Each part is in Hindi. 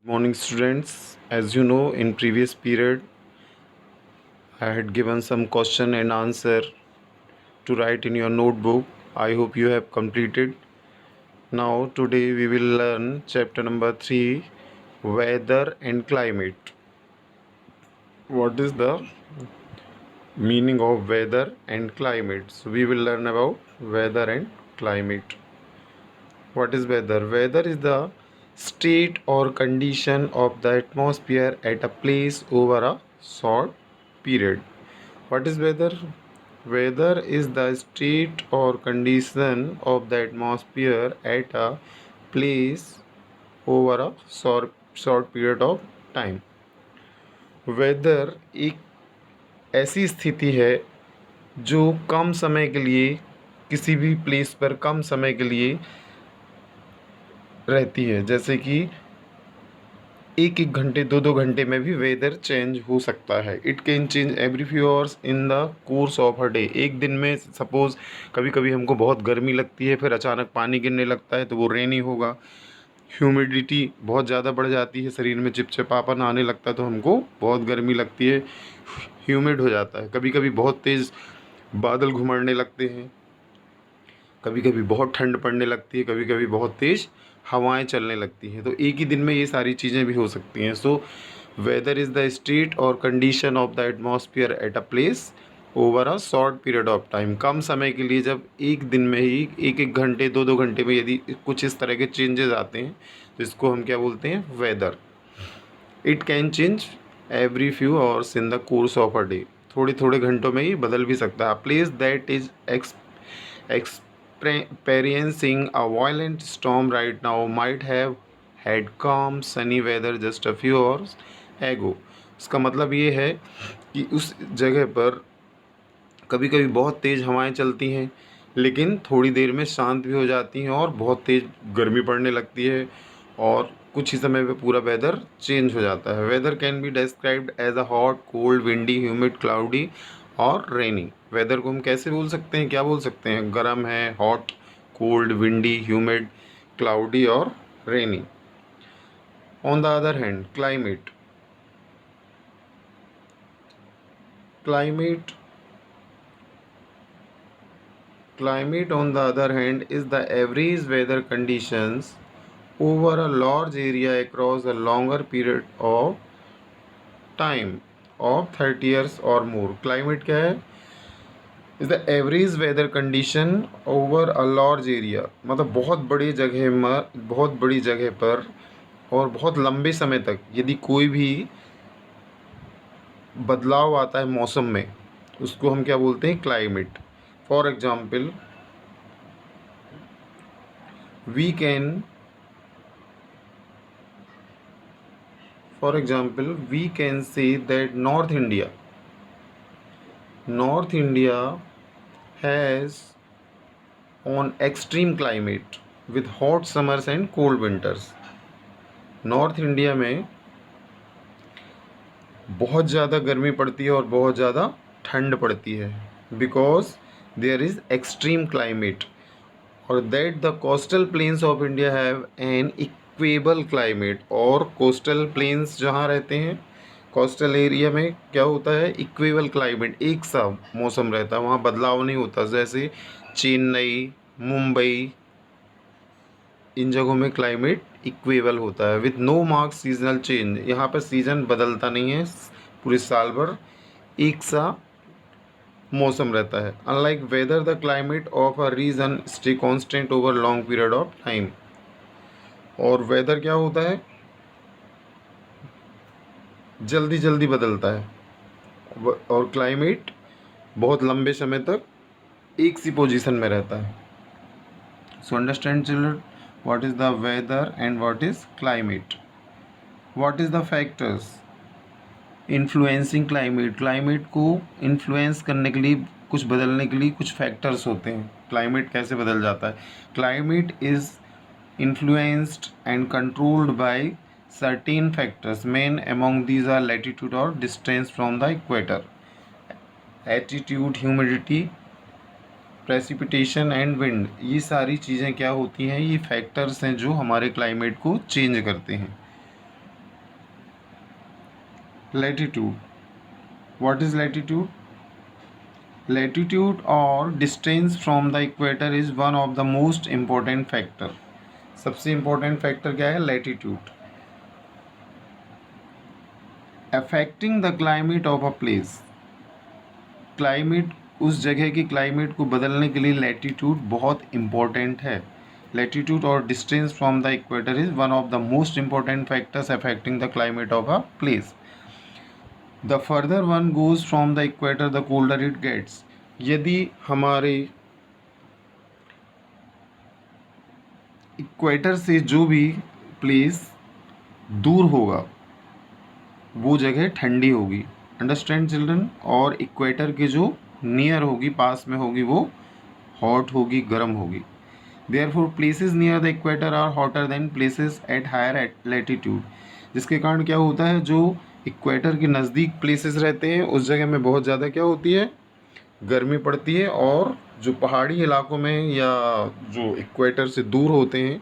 Morning students, as you know, in previous period I had given some question and answer to write in your notebook. I hope you have completed. Now today we will learn chapter number 3, weather and climate. What is the meaning of weather and climate? So we will learn about weather and climate. What is weather? Weather is the state or condition of the atmosphere at a place over a short period. What is weather? Weather is the state or condition of the atmosphere at a place over a short period of time. Weather एक ऐसी स्थिति है जो कम समय के लिए किसी भी प्लेस पर कम समय के लिए रहती है, जैसे कि एक एक घंटे दो दो घंटे में भी वेदर चेंज हो सकता है. It can change every few hours in the course of a day. एक दिन में सपोज़ कभी कभी हमको बहुत गर्मी लगती है, फिर अचानक पानी गिरने लगता है तो वो रेनी होगा. ह्यूमिडिटी बहुत ज़्यादा बढ़ जाती है, शरीर में चिपचिपापन आने लगता है तो हमको बहुत गर्मी लगती है, ह्यूमिड हो जाता है. कभी कभी बहुत तेज़ बादल घुमड़ने लगते हैं, कभी कभी बहुत ठंड पड़ने लगती है, कभी कभी बहुत तेज़ हवाएं चलने लगती हैं. तो एक ही दिन में ये सारी चीज़ें भी हो सकती हैं. So weather is the state और condition of the atmosphere at a place over a short period of time. कम समय के लिए, जब एक दिन में ही एक एक घंटे दो दो घंटे में यदि कुछ इस तरह के चेंजेस आते हैं तो इसको हम क्या बोलते हैं? Weather. It can change every few hours in the course of a day. थोड़े थोड़े घंटों में ही बदल भी सकता है. Place that is experiencing a violent storm right now might have had calm sunny weather just a few hours ago. इसका मतलब ये है कि उस जगह पर कभी कभी बहुत तेज़ हवाएं चलती हैं, लेकिन थोड़ी देर में शांत भी हो जाती हैं और बहुत तेज़ गर्मी पड़ने लगती है और कुछ ही समय में पूरा वेदर चेंज हो जाता है. Weather can be described as a hot, cold, windy, humid, cloudy और रेनी. वेदर को हम कैसे बोल सकते हैं, क्या बोल सकते हैं? गर्म है, hot, cold, windy, humid, cloudy और rainy. On the other hand climate. Climate on the other hand is the average weather conditions over a large area across a longer period of time of 30 years or more. Climate क्या है? Is the average weather condition over a large area. मतलब बहुत बड़ी जगह में, बहुत बड़ी जगह पर और बहुत लंबे समय तक यदि कोई भी बदलाव आता है मौसम में, उसको हम क्या बोलते हैं? Climate. For example, we can say that North India has on extreme climate with hot summers and cold winters. North India में बहुत ज़्यादा गर्मी पड़ती है और बहुत ज़्यादा ठंड पड़ती है, because there is extreme climate. और that the coastal plains of India have an equable climate. और कोस्टल प्लेन्स जहाँ रहते हैं, कोस्टल एरिया में क्या होता है? इक्वेबल क्लाइमेट, एक सा मौसम रहता है, वहाँ बदलाव नहीं होता. जैसे चेन्नई, मुंबई, इन जगहों में क्लाइमेट इक्वेबल होता है with no mark seasonal change. यहाँ पर सीज़न बदलता नहीं है, पूरे साल भर एक सा मौसम रहता है. Unlike weather, the climate of a region stay constant over long period of time. और वेदर क्या होता है? जल्दी जल्दी बदलता है और क्लाइमेट बहुत लंबे समय तक एक सी पोजीशन में रहता है. So understand children, what is the weather and what is climate. What is the factors influencing climate. Climate को इन्फ्लुएंस करने के लिए, कुछ बदलने के लिए कुछ फैक्टर्स होते हैं. क्लाइमेट कैसे बदल जाता है? Climate is influenced and controlled by certain factors. Main among these are latitude or distance from the equator, altitude, humidity, precipitation and wind. ये सारी चीज़ें क्या होती हैं? ये फैक्टर्स हैं जो हमारे क्लाइमेट को चेंज करते हैं. Latitude. What is latitude? Latitude or distance from the equator is one of the most important factor. सबसे important factor क्या है? Latitude. Affecting the climate of a place. Climate, उस जगह की क्लाइमेट को बदलने के लिए लैटिट्यूड बहुत इम्पोर्टेंट है. लैटिट्यूड और distance from the equator is one of the most important factors affecting the climate of a place. The further one goes from the equator the colder it gets. यदि हमारे इक्वेटर से जो भी प्लेस दूर होगा वो जगह ठंडी होगी. Understand children? और इक्वेटर के जो नियर होगी, पास में होगी, वो हॉट होगी, गर्म होगी. Therefore places near the equator are hotter than places at higher latitude. जिसके कारण क्या होता है, जो इक्वेटर के नज़दीक प्लेसेस रहते हैं उस जगह में बहुत ज़्यादा क्या होती है, गर्मी पड़ती है. और जो पहाड़ी इलाकों में या जो इक्वेटर से दूर होते हैं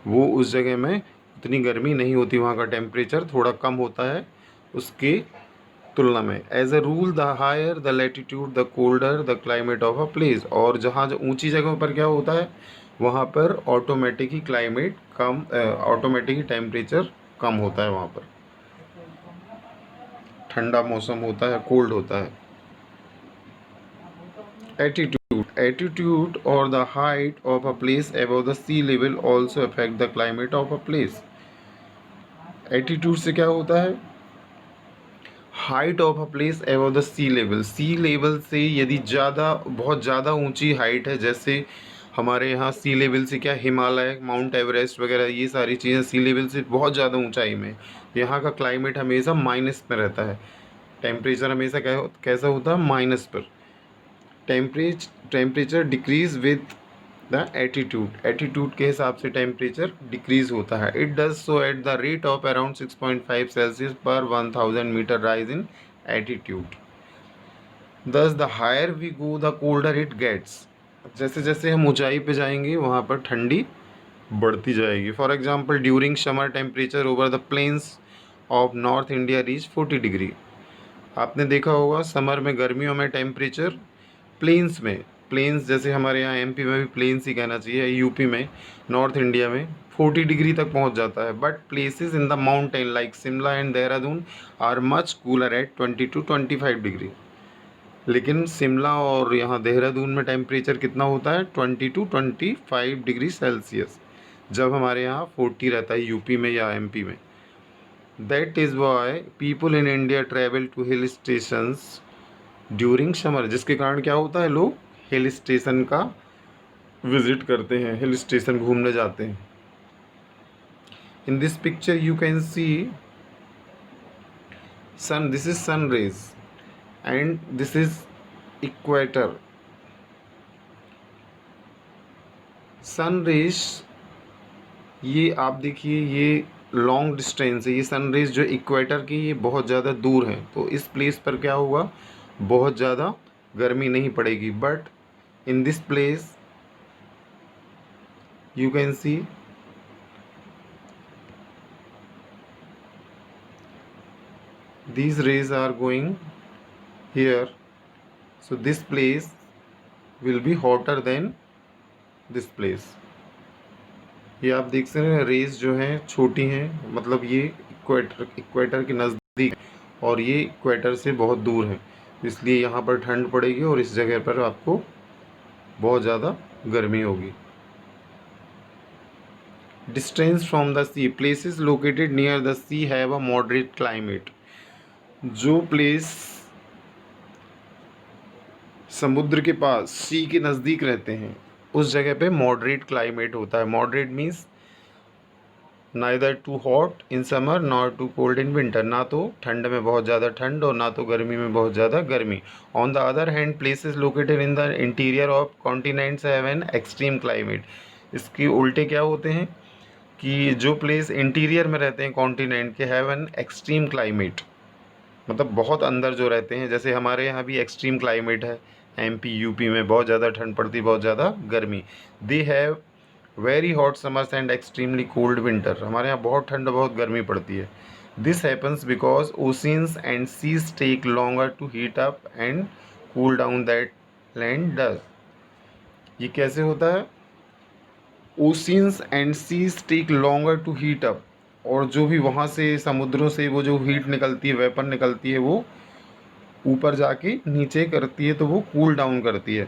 वो उस जगह में उतनी गर्मी नहीं होती, वहाँ का टेम्परेचर थोड़ा कम होता है उसके तुलना में. As a rule the higher the latitude the colder the climate of a place. और जहाँ जो ऊंची जगहों पर क्या होता है वहाँ पर ऑटोमेटिक ही क्लाइमेट कम, ऑटोमेटिक ही टेम्परेचर कम होता है, वहाँ पर ठंडा मौसम होता है, कोल्ड होता है. एटीट्यूड और the height of a place above the sea level also affect the climate of a place. Altitude से क्या होता है, height of a place above the sea level. Sea level से यदि ज़्यादा, बहुत ज़्यादा ऊंची हाइट है, जैसे हमारे यहाँ सी लेवल से क्या, हिमालय, माउंट एवरेस्ट वगैरह, ये सारी चीज़ें सी लेवल से बहुत ज़्यादा ऊंचाई में, यहाँ का क्लाइमेट हमेशा माइनस में रहता है. टेम्परेचर हमेशा कैसा होता है, माइनस पर. Temperature decrease with the altitude. Altitude के हिसाब से टेम्परेचर डिक्रीज होता है. It does so at the rate of around 6.5 Celsius per 1000 metre rise in altitude. Thus the higher we go the colder it gets. जैसे जैसे हम ऊंचाई पे जाएंगे वहाँ पर ठंडी बढ़ती जाएगी. For example during summer temperature over the plains of north India reach 40 degree. आपने देखा होगा समर में, गर्मियों में टेम्परेचर प्लेन्स में, प्लेन्स जैसे हमारे यहाँ एमपी में भी प्लेन्स ही कहना चाहिए, यूपी में, नॉर्थ इंडिया में 40 डिग्री तक पहुँच जाता है. But places in the mountain like Shimla and Dehradun are much cooler at 20 to 25 degree. लेकिन शिमला और यहाँ देहरादून में टेम्परेचर कितना होता है, 20 to 25 डिग्री सेल्सियस, जब हमारे यहाँ 40 रहता है यूपी में या एमपी में. That is why people in India travel to hill stations during summer. जिसके कारण क्या होता है, लोग हिल स्टेशन का विजिट करते हैं, हिल स्टेशन घूमने जाते हैं. In this picture you can see sun, this is sun rays and this is equator. Sun rays, ये आप देखिए, ये लॉन्ग डिस्टेंस है. ये सन रेज जो इक्वेटर की, ये बहुत ज़्यादा दूर है, तो इस प्लेस पर क्या होगा, बहुत ज़्यादा गर्मी नहीं पड़ेगी. But in this place you can see these rays are going here, so this place will be hotter than this place. ये आप देख सकते हैं, रेज जो हैं छोटी हैं, मतलब ये इक्वेटर के नज़दीक और ये इक्वेटर से बहुत दूर है, इसलिए यहाँ पर ठंड पड़ेगी और इस जगह पर आपको बहुत ज़्यादा गर्मी होगी. Distance from the sea. Places located near the sea have a moderate climate. जो प्लेस समुद्र के पास, सी के नज़दीक रहते हैं, उस जगह पे मॉडरेट क्लाइमेट होता है. Moderate means neither too hot in summer not too cold in winter. ना तो ठंड में बहुत ज़्यादा ठंड और ना तो गर्मी में बहुत ज़्यादा गर्मी. On the other hand places located in the interior of continents have an extreme climate. इसके उल्टे क्या होते हैं कि जो प्लेस इंटीरियर में रहते हैं कॉन्टिनेंट के, हैव एन एक्सट्रीम क्लाइमेट, मतलब बहुत अंदर जो रहते हैं. जैसे हमारे यहाँ भी एक्सट्रीम क्लाइमेट है, एमपी यूपी में बहुत ज़्यादा ठंड पड़ती, बहुत ज़्यादा गर्मी. They have very hot summers and extremely cold winter. हमारे यहाँ बहुत ठंड बहुत गर्मी पड़ती है. This happens because oceans and seas take longer to heat up and cool down that land does. ये कैसे होता है? Oceans and seas take longer to heat up, और जो भी वहाँ से समुद्रों से वो जो हीट निकलती है, वेपर निकलती है, वो ऊपर जाके नीचे करती है, तो वो कूल डाउन करती है.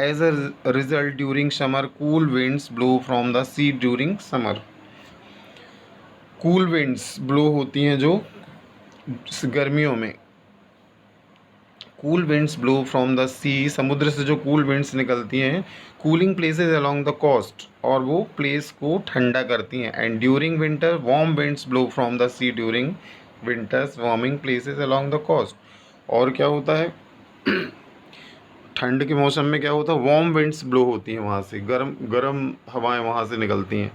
As a result during summer cool winds blow from the sea during summer. Cool winds blow होती हैं जो गर्मियों में. Cool winds blow from the sea, समुद्र से जो कूल विंड्स निकलती हैं, cooling places along the coast, और वो प्लेस को ठंडा करती हैं. And during winter warm winds blow from the sea during winters warming places along the coast. और क्या होता है? ठंड के मौसम में क्या होता है? वार्म विंड्स ब्लो होती हैं, वहाँ से गर्म गर्म हवाएं वहाँ से निकलती हैं.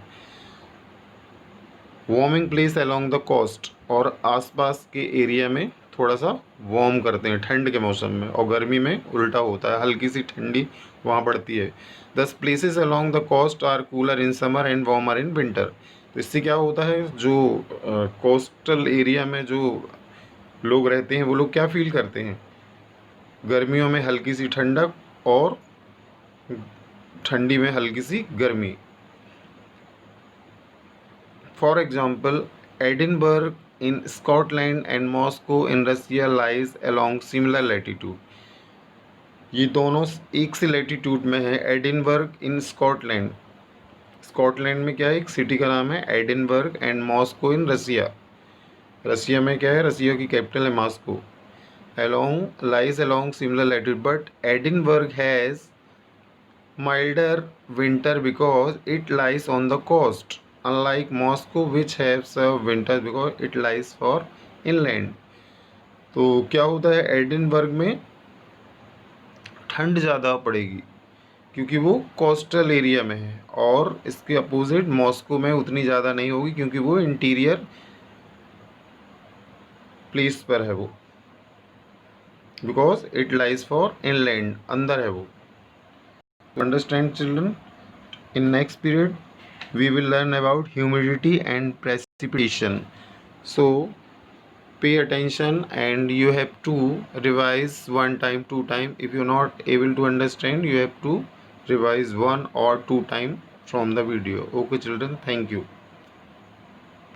Warming place along the coast, और आसपास के एरिया में थोड़ा सा वार्म करते हैं ठंड के मौसम में, और गर्मी में उल्टा होता है, हल्की सी ठंडी वहाँ पड़ती है. Thus places along the coast are cooler in summer and warmer in winter. तो इससे क्या होता है? जो कोस्टल एरिया में जो लोग रहते हैं, वो लोग क्या फील करते हैं? गर्मियों में हल्की सी ठंडक, और ठंडी में हल्की सी गर्मी. For example, Edinburgh in Scotland and Moscow in Russia lies along similar latitude. ये दोनों एक से लैटिट्यूड में है. एडिनबर्ग इन स्कॉटलैंड, स्कॉटलैंड में क्या है? एक सिटी का नाम है एडिनबर्ग. एंड मॉस्को इन रसिया, रसिया में क्या है? रसिया की कैपिटल है Moscow. along lies along similar latitude, but Edinburgh has milder winter because it lies on the coast, unlike Moscow which has winters because it lies for inland. तो क्या होता है? एडिनबर्ग में ठंड ज़्यादा पड़ेगी क्योंकि वो कोस्टल एरिया में है, और इसके अपोजिट मॉस्को में उतनी ज़्यादा नहीं होगी क्योंकि वो इंटीरियर प्लेस पर है वो, because it lies for inland, अंदर है वो. Understand children? In next period we will learn about humidity and precipitation. So pay attention, and you have to revise one time, two time. If you're not able to understand, you have to revise one or two time from the video. Okay children, thank you.